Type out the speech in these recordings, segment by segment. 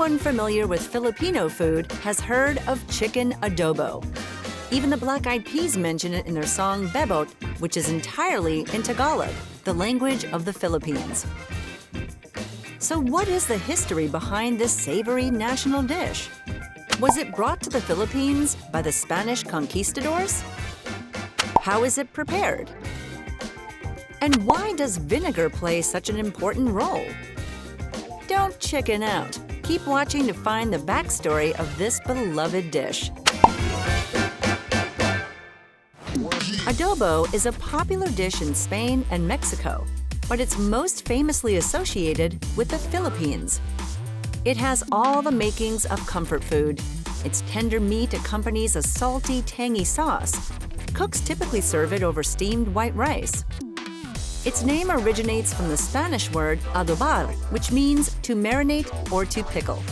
Everyone familiar with Filipino food has heard of chicken adobo. Even the Black Eyed Peas mention it in their song Bebot, which is entirely in Tagalog, the language of the Philippines. So what is the history behind this savory national dish? Was it brought to the Philippines by the Spanish conquistadors? How is it prepared? And why does vinegar play such an important role? Don't chicken out. Keep watching to find the backstory of this beloved dish. Adobo is a popular dish in Spain and Mexico, but it's most famously associated with the Philippines. It has all the makings of comfort food. Its tender meat accompanies a salty, tangy sauce. Cooks typically serve it over steamed white rice. Its name originates from the Spanish word adobar, which means to marinate or to pickle.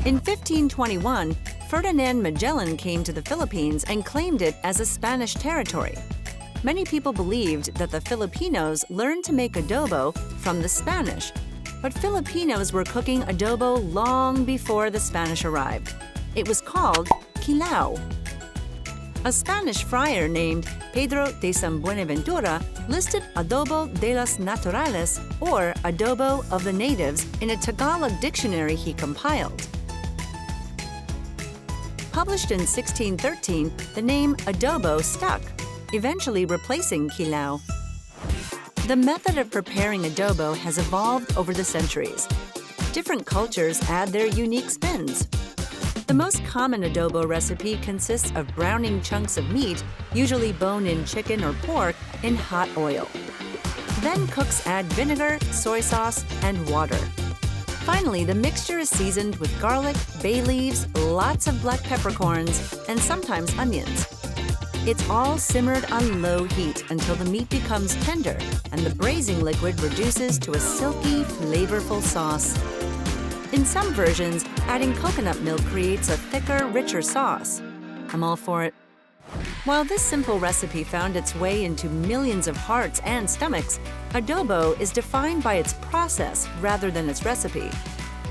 In 1521, Ferdinand Magellan came to the Philippines and claimed it as a Spanish territory. Many people believed that the Filipinos learned to make adobo from the Spanish, but Filipinos were cooking adobo long before the Spanish arrived. It was called kilaw. A Spanish friar named Pedro de San Buenaventura listed adobo de los naturales, or adobo of the natives, in a Tagalog dictionary he compiled. Published in 1613, the name adobo stuck, eventually replacing kilaw. The method of preparing adobo has evolved over the centuries. Different cultures add their unique spins. The most common adobo recipe consists of browning chunks of meat, usually bone-in chicken or pork, in hot oil. Then cooks add vinegar, soy sauce, and water. Finally, the mixture is seasoned with garlic, bay leaves, lots of black peppercorns, and sometimes onions. It's all simmered on low heat until the meat becomes tender and the braising liquid reduces to a silky, flavorful sauce. In some versions, adding coconut milk creates a thicker, richer sauce. I'm all for it. While this simple recipe found its way into millions of hearts and stomachs, adobo is defined by its process rather than its recipe.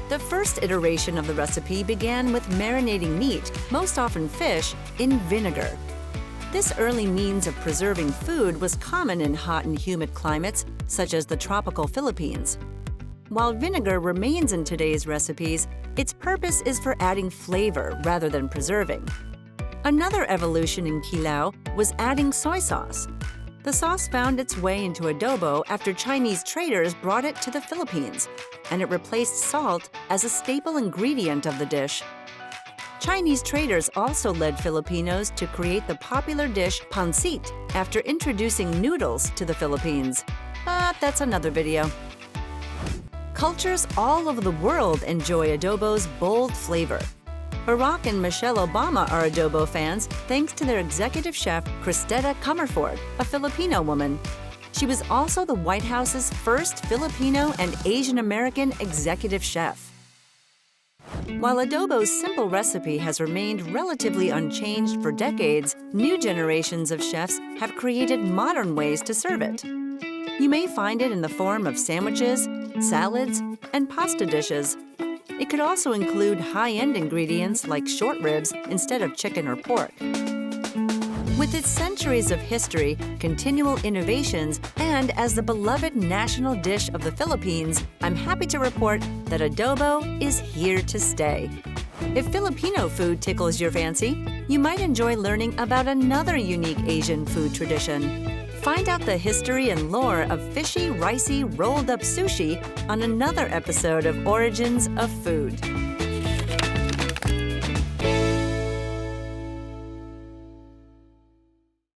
The first iteration of the recipe began with marinating meat, most often fish, in vinegar. This early means of preserving food was common in hot and humid climates, such as the tropical Philippines. While vinegar remains in today's recipes, its purpose is for adding flavor rather than preserving. Another evolution in kilaw was adding soy sauce. The sauce found its way into adobo after Chinese traders brought it to the Philippines, and it replaced salt as a staple ingredient of the dish. Chinese traders also led Filipinos to create the popular dish pancit after introducing noodles to the Philippines. But that's another video. Cultures all over the world enjoy adobo's bold flavor. Barack and Michelle Obama are adobo fans thanks to their executive chef, Cristeta Comerford, a Filipino woman. She was also the White House's first Filipino and Asian American executive chef. While adobo's simple recipe has remained relatively unchanged for decades, new generations of chefs have created modern ways to serve it. You may find it in the form of sandwiches, salads, and pasta dishes. It could also include high-end ingredients like short ribs instead of chicken or pork. With its centuries of history, continual innovations, and as the beloved national dish of the Philippines, I'm happy to report that adobo is here to stay. If Filipino food tickles your fancy, you might enjoy learning about another unique Asian food tradition. Find out the history and lore of fishy, ricey, rolled-up sushi on another episode of Origins of Food.